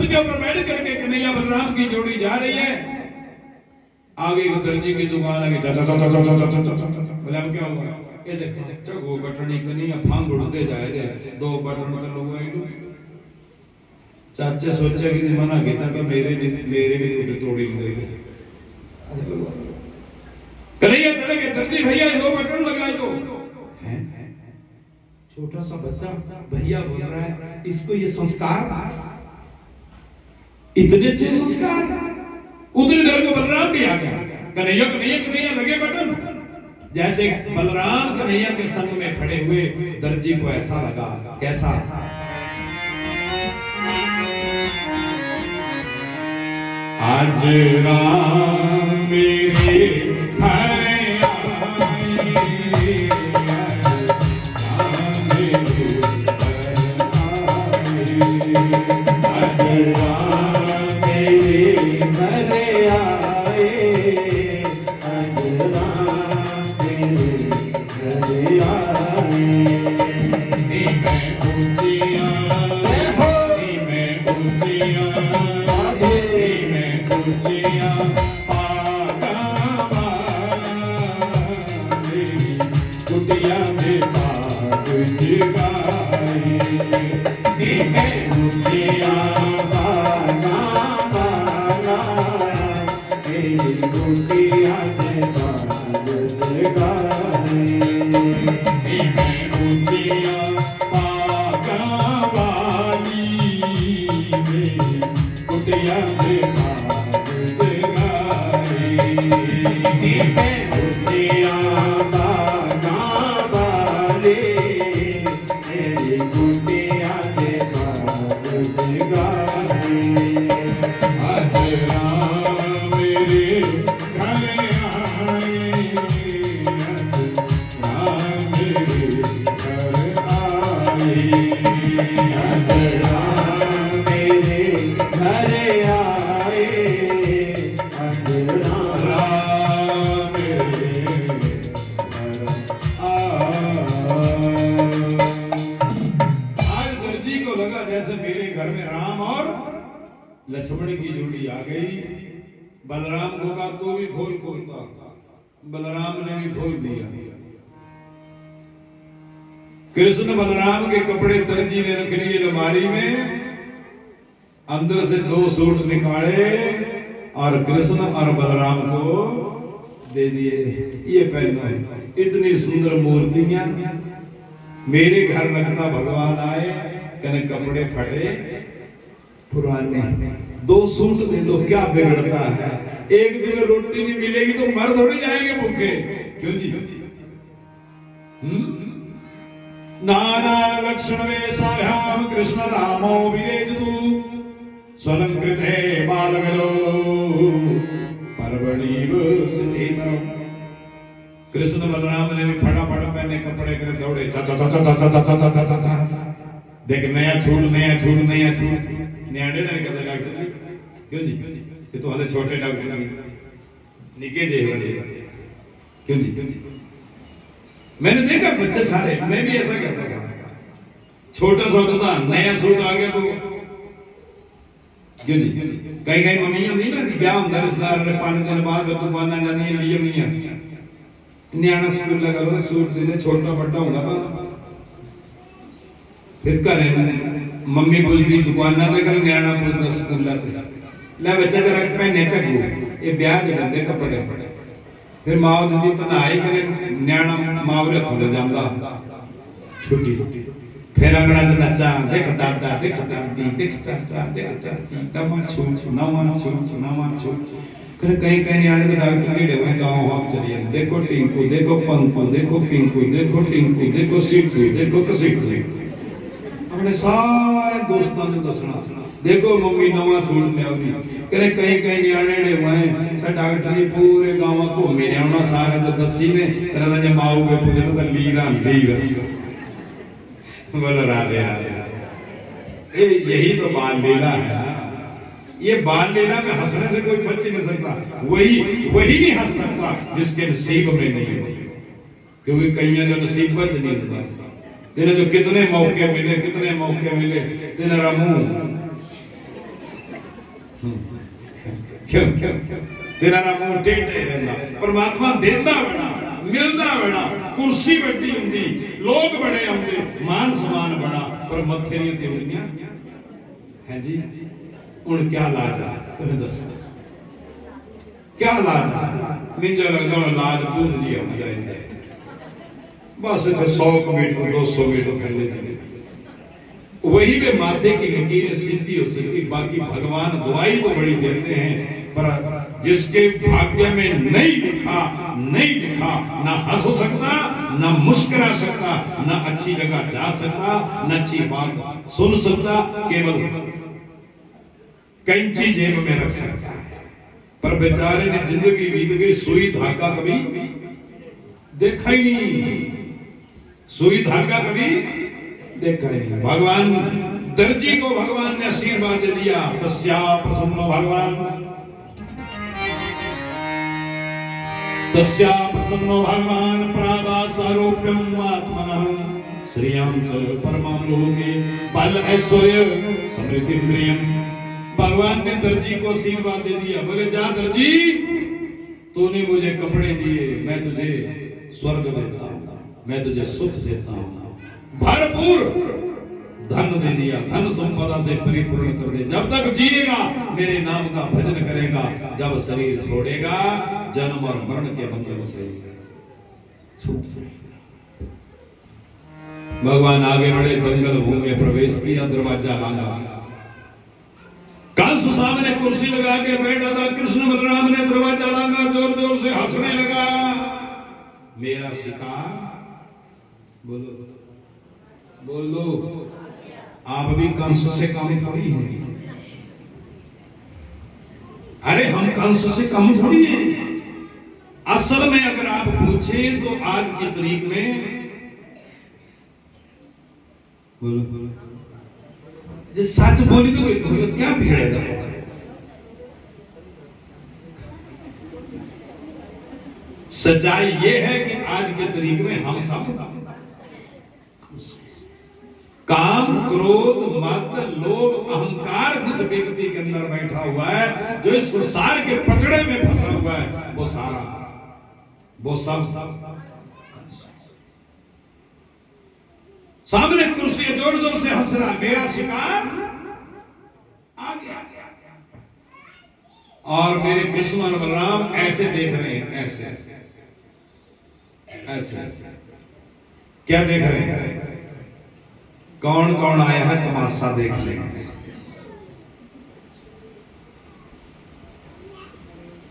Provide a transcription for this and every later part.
छत के ऊपर बैठ करके कन्हैया बलराम की जोड़ी जा रही है। आगे एक दर्जी की दुकान आगे बोले अब क्या हुआ? ये देखो चगो बटनी कन्हैया फांग उड़ते जाए दे, 2 बटन तो लोग आए। चाचे सोचा कि मना किया कि मेरे भी तोड़ी गई। कन्हैया चले गए, दर्जी भैया 2 बटन लगाए दो। छोटा सा बच्चा भैया बोल रहा है, इसको ये संस्कार, इतने अच्छे संस्कार। उतनी देर को बलराम भी आ गया। कन्हैया कन्हैया कन्हैया लगे बटन। जैसे बलराम कन्हैया के संग में खड़े हुए, दर्जी को ऐसा लगा, कैसा? आज राम मेरे घर लक्ष्मण की जोड़ी आ गई। बलराम को कहा तो भी खोलता, बलराम ने भी खोल दिया। कृष्ण बलराम के कपड़े दर्जी ने रख लिए अलमारी में, अंदर से 2 सूट निकाले और कृष्ण और बलराम को दे दिए, ये पहनो। इतनी सुंदर मूर्तियां, मेरे घर लगता भगवान आए, कने कपड़े फटे पुराने, 2 सूट दे दो, क्या बिगड़ता है? एक दिन रोटी नहीं मिलेगी तो मर थोड़ी जाएंगे भूखे, क्यों जी? नाना लक्षण वेशाभ्याम कृष्ण रामो विरेजतु स्वलंकृते बालगलो पर्वणीव सिद्धेतरम। कृष्ण बलराम ने भी फटाफट पहने कपड़े करे दौड़े, चा चा चा चा चा चा चा चा चा, देख नया छूट नया छूट नया छूट। न्याणे ने कहते डॉक्टर क्यों जी? ये तो हमारे छोटे डॉक्टर निके देख रहे, क्यों जी? मैंने देखा बच्चे सारे, मैं भी ऐसा करता था। छोटा सा होता था, नया सूट आ गया तो क्यों जी? कई कई मम्मियां नहीं ना, ब्याह होता रिश्तेदार ने 5 दिन बाद बच्चों बांधना जानी लिए नहीं है, न्याणा स्कूल लगा लो सूट दे, छोटा बड़ा होगा था। फिर घर मम्मी बोलती दुकान ना पे कर, न्याणा पूछता स्कूल ले बच्चा जरा पहने चकू, ये ब्याह दे दे कपड़े। फिर माओ दीदी पनाई करे, न्याणा मावरे थोड़े जांदा छुट्टी। फिर अंगड़ा से नचा, देख दादा देख दादी देख चाचा देख चाची, नवा छू करे। कहीं कहीं न्याणे तो डॉक्टर लीडे हुए गांव हम चलिए, देखो टिंकू, देखो पंकु, देखो पिंकू, देखो टिंकू, देखो सिक्कू, देखो कसिक्कू। अपने सारे दोस्तों ने दसना, देखो मम्मी नवा सूट ले आई करे। कहीं कहीं न्याणे ने हुए सा डॉक्टर जी पूरे गांव घूमे ने आना, सारे तो दसी ने करे जब माऊ के पूछे तो लीरा बोलो राधे राधे। यही तो बाल लीला है ना। ये बाल लीला में हंसने से कोई बच नहीं सकता, वही नहीं हंस सकता जिसके नसीब में नहीं हो, क्योंकि कईयों का नसीब बच नहीं होता। तेरे जो कितने मौके मिले तेरा मुंह क्यों क्यों तेरा नाम टेढ़े रहना परमात्मा देंदा बड़ा मिलदा बड़ा कुर्सी बड़ी हुंदी लोग बड़े आंदे मान सम्मान बड़ा पर मत्थे नहीं तेड़ियां हैं जी हुण क्या लाज है तुम दसो क्या लाज है मिंजो लगदा लाज बूंद जी आ जाए बस 100 मीटर 200 मीटर फैले जी वही पे माथे की लकीर सीधी हो सकती बाकी भगवान दुआई तो बड़ी देते हैं पर जिसके भाग्य में नहीं लिखा ना हंस सकता ना मुस्कुरा सकता ना अच्छी जगह जा सकता ना अच्छी बात सुन सकता केवल कैंची जेब में रख सकता है पर बेचारे ने जिंदगी बीत गई सुई धागा कभी देखा ही नहीं सुई धागा कभी देखा ही नहीं भगवान दर्जी को भगवान ने आशीर्वाद दे दिया तस्या प्रसन्नो भगवान तस्या प्रसन्नो भगवान प्रादासारोप्यम आत्मनः श्रियं च परमं लोके बल ऐश्वर्य समृद्धि इंद्रियम भगवान ने दर्जी को आशीर्वाद दे दिया बोले जा दर्जी तूने मुझे कपड़े दिए मैं तुझे स्वर्ग देता हूं मैं तुझे सुख देता हूं भरपूर धन दे दिया धन संपदा से परिपूर्ण कर दे जब तक जिएगा मेरे नाम का भजन करेगा जब शरीर छोड़ेगा जन्म और मरण के बंधन से छूट जाएगा भगवान आगे बढ़े दंगल भूमि में प्रवेश किया दरवाजा लांगा कंस सामने कुर्सी लगा के बैठा था कृष्ण बलराम ने दरवाजा लांगा जोर जोर से हंसने लगा मेरा शिकार बोलो बोलो आप भी कंस से कम थोड़ी हैं अरे हम कंस से कम थोड़ी हैं असल में अगर आप पूछे तो आज की तारीख में बोलो जो सच बोली तो क्या बिगड़ेगा सच्चाई ये है कि आज की तारीख में हम सब काम क्रोध मद लोभ अहंकार जिस व्यक्ति के अंदर बैठा हुआ है जो इस संसार के पचड़े में फंसा हुआ है वो सारा वो सब सामने कुर्सी जोर जोर से हंस रहा मेरा शिकार आ गया और मेरे कृष्ण और बलराम ऐसे देख रहे हैं ऐसे ऐसे क्या देख रहे हैं कौन कौन आया है तमाशा देख लेंगे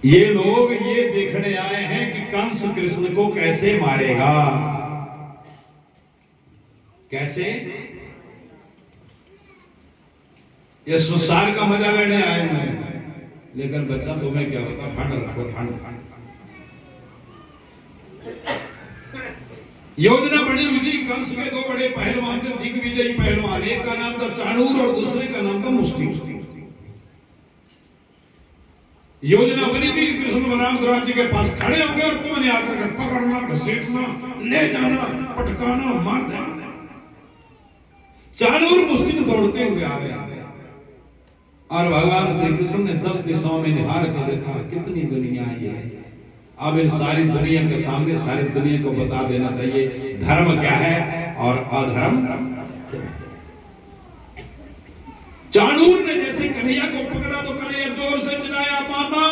ये लोग ये देखने आए हैं कि कंस कृष्ण को कैसे मारेगा कैसे ये संसार का मजा लेने आए हुए हैं लेकिन बच्चा तुम्हें क्या पता ठंड रखो ठंड योजना बड़ी हुई थी कंस के दो बड़े पहलवान थे दिग्विजयी पहलवान एक का नाम था चाणूर और दूसरे का नाम था मुष्टिक योजना बनी थी कृष्ण बलराम दरवाजे के पास खड़े हो गए और तुमने आकर के पकड़ना घसीटना ले जाना पटकाना मार देना चाणूर मुष्टिक दौड़ते हुए आ रहे और भगवान श्री कृष्ण ने 10 दिशाओं में निहार कर देखा कितनी दुनिया आई है अब इन सारी दुनिया के सामने सारी दुनिया को बता देना चाहिए धर्म क्या है और अधर्म क्या है चाणूर ने जैसे कन्हैया को पकड़ा तो कन्हैया जोर से चिल्लाया मामा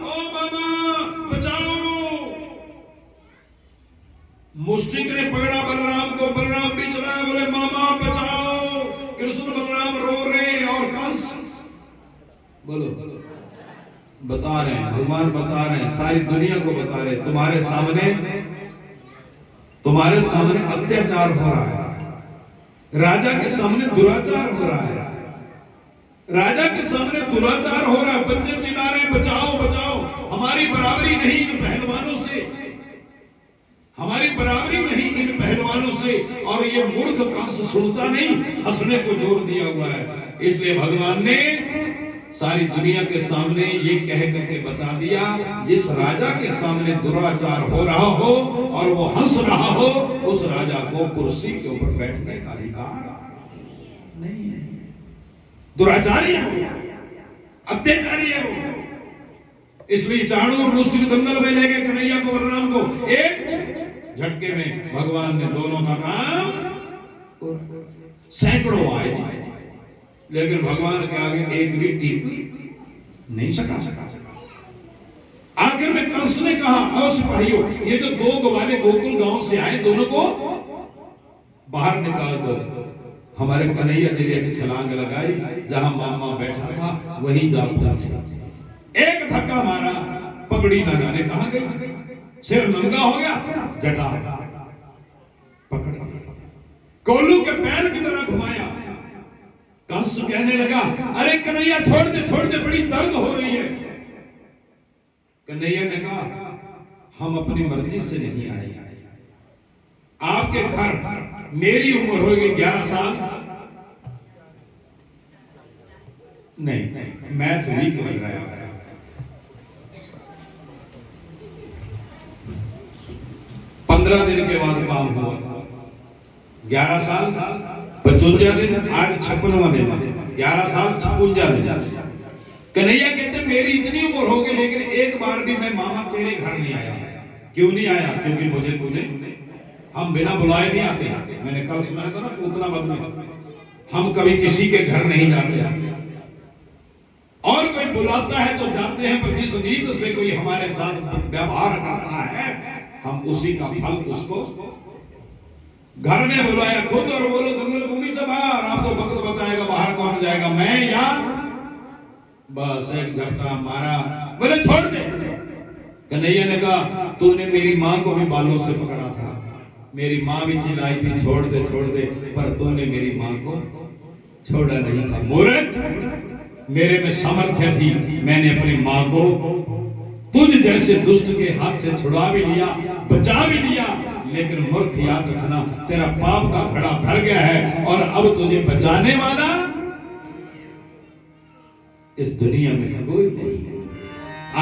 ओ मामा बचाओ मुष्टिक ने पकड़ा बलराम को बलराम भी चिल्लाया बोले मामा बचाओ कृष्ण बलराम रो रहे और कंस बोलो बता रहे हैं भगवान बता रहे हैं सारी दुनिया को बता रहे हैं तुम्हारे सामने अत्याचार हो रहा है राजा के सामने दुराचार हो रहा है राजा के सामने दुराचार हो रहा है बच्चे चिल्ला रहे हैं बचाओ बचाओ हमारी बराबरी नहीं इन पहलवानों से हमारी बराबरी नहीं इन पहलवानों से और ये मूर्ख कंस सुनता नहीं हंसने को जोर दिया हुआ है इसलिए भगवान ने सारी दुनिया के सामने ये कह करके बता दिया जिस राजा के सामने दुराचार हो रहा हो और वो हंस रहा हो उस राजा को कुर्सी के ऊपर बैठने का अधिकार नहीं है दुराचारी अत्याचारी है वो। इसलिए चाणूर मुष्टि दंगल में ले गए कन्हैया को, बलराम को। एक झटके में भगवान ने दोनों का काम, सैकड़ों आए थे, लेकिन भगवान के आगे एक भी टिक नहीं सका। आखिर में कंस ने कहा, और सिपाहियों, ये जो दो ग्वाले गोकुल गांव से आए, दोनों को बाहर निकाल दो। हमारे कन्हैया जी ने एक छलांग लगाई, जहां मामा बैठा था वहीं जा पहुंचे। एक धक्का मारा, पगड़ी न जाने कहां गई, सिर नंगा हो गया, जटा पकड़ कोल्लू के पैर की तरह घुमाया। कंस कहने लगा, अरे कन्हैया छोड़ दे, बड़ी दर्द हो रही है। कन्हैया ने कहा, हम अपनी मर्जी से नहीं आए, आपके घर मेरी उम्र होगी 11 साल, नहीं मैथ वीक लग रहा है। 15 दिन के बाद काम हुआ, 11 साल 55 दिन, आज 56वां दिन, 11 साल 56 दिन। कन्हैया कहते मेरी इतनी उम्र हो गई, लेकिन एक बार भी मैं मामा तेरे घर नहीं आया। क्यों नहीं आया? क्योंकि मुझे तूने, हम बिना बुलाए नहीं आते। मैंने कल सुना था ना पूतना बदले, हम कभी किसी के घर नहीं जाते, और कोई बुलाता है तो जाते हैं, पर जिस रीत से कोई हमारे साथ व्यवहार करता है, हम उसी का फल उसको घर में बुलाया खुद, और बोलो दंगल भूमि से बाहर, आपको वक्त बताएगा बाहर कौन जाएगा, मैं या बस एक झपटा मारा, बोले छोड़ दे। कन्हैया ने कहा, तूने मेरी मां को भी बालों से पकड़ा था, मेरी मां भी चिल्लाई थी छोड़ दे, पर तूने मेरी मां को छोड़ा नहीं था। मूर्ख, मेरे में सामर्थ्य थी, मैंने अपनी मां को तुझ जैसे दुष्ट के हाथ से छुड़ा भी लिया, बचा भी लिया, लेकिन मूर्ख याद रखना, तेरा पाप का घड़ा भर गया है, और अब तुझे बचाने वाला इस दुनिया में कोई नहीं है।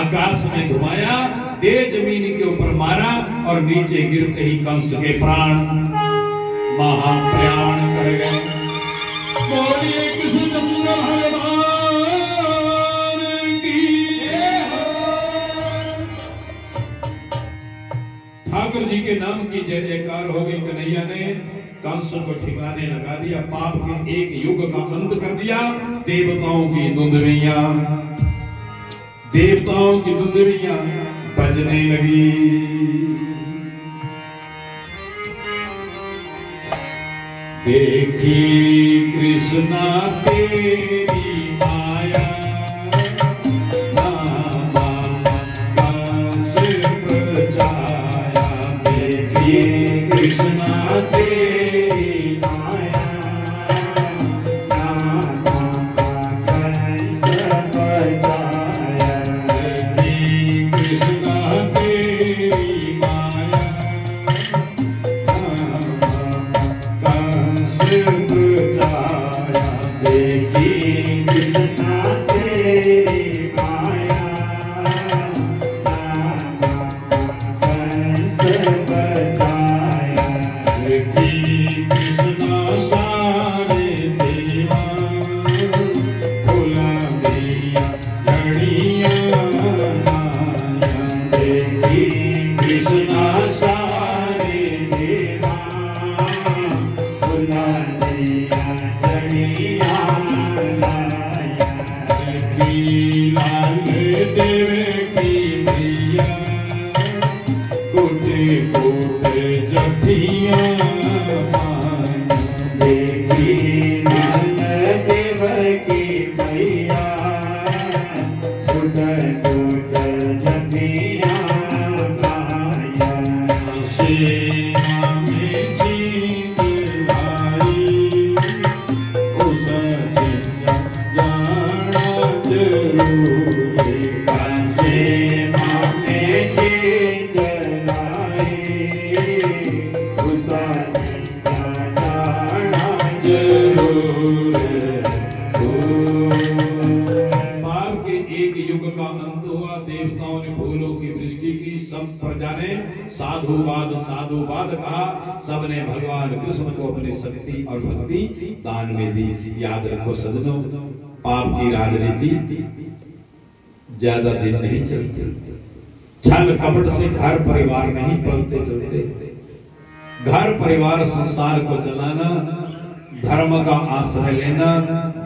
आकाश में घुमाया, दे जमीन के ऊपर मारा, और नीचे गिरते ही कंस के प्राण महाप्रयाण कर गए। बोलिए कृष्ण भगवान की। ठाकुर जी के नाम की जय जयकार हो गई। कन्हैया ने कंस को ठिकाने लगा दिया, पाप के एक युग का अंत कर दिया। देवताओं की दुंदुभियां बजने लगी। देखी कृष्णा तेरी माया, कृष्णा तेरी माया, कृष्णा तेरी माया, कंस बचाया। देखी कृष्णा तेरी माया, साधुवाद कहा। सबने भगवान कृष्ण को अपनी शक्ति और भक्ति दान में दी। याद रखो सज्जनों, पाप की राजनीति ज्यादा दिन नहीं चलते। छल कपट से घर परिवार नहीं पलते चलते। घर परिवार संसार को चलाना, धर्म का आश्रय लेना,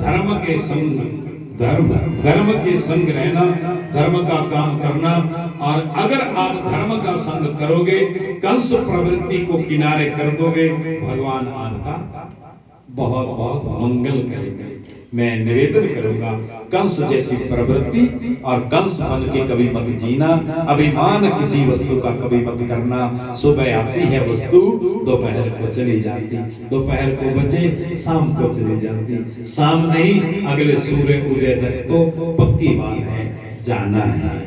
धर्म के संग रहना, धर्म का काम करना। और अगर आप धर्म का संग करोगे, कंस प्रवृत्ति को किनारे कर दोगे, भगवान आपका बहुत बहुत मंगल करेंगे। मैं निवेदन करूंगा, कंस जैसी प्रवृत्ति और कंस बन के कभी मत जीना। अभिमान किसी वस्तु का कभी मत करना। सुबह आती है वस्तु, दोपहर को चली जाती, दोपहर को बचे शाम को चली जाती, शाम नहीं अगले सूर्य उदय तक तो पक्की बात है जाना है।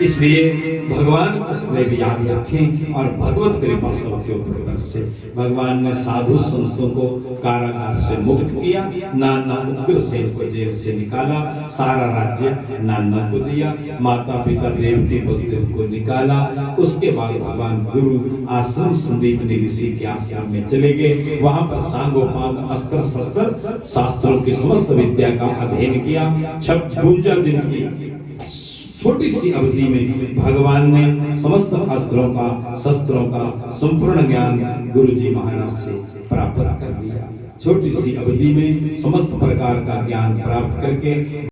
इसलिए भगवान को सदैव याद रखें और भगवत कृपा सबके ऊपर बरसे। भगवान ने साधु संतों को कारागार से मुक्त किया, नाना उग्रसेन को जेल से निकाला, सारा राज्य नाना को दिया, माता पिता देवकी वसुदेव को निकाला। उसके बाद भगवान गुरु आश्रम संदीपनी ऋषि के आश्रम में चले गए। वहां पर सांगोपांग अस्त्र शस्त्र शास्त्रों की समस्त विद्या का अध्ययन किया। 56 दिन की छोटी सी अवधि में भगवान ने समस्त अस्त्रों का शस्त्रों का संपूर्ण ज्ञान गुरु जी महाराज से प्राप्त कर दिया। छोटी सी अवधि में समस्त प्रकार का ज्ञान प्राप्त करके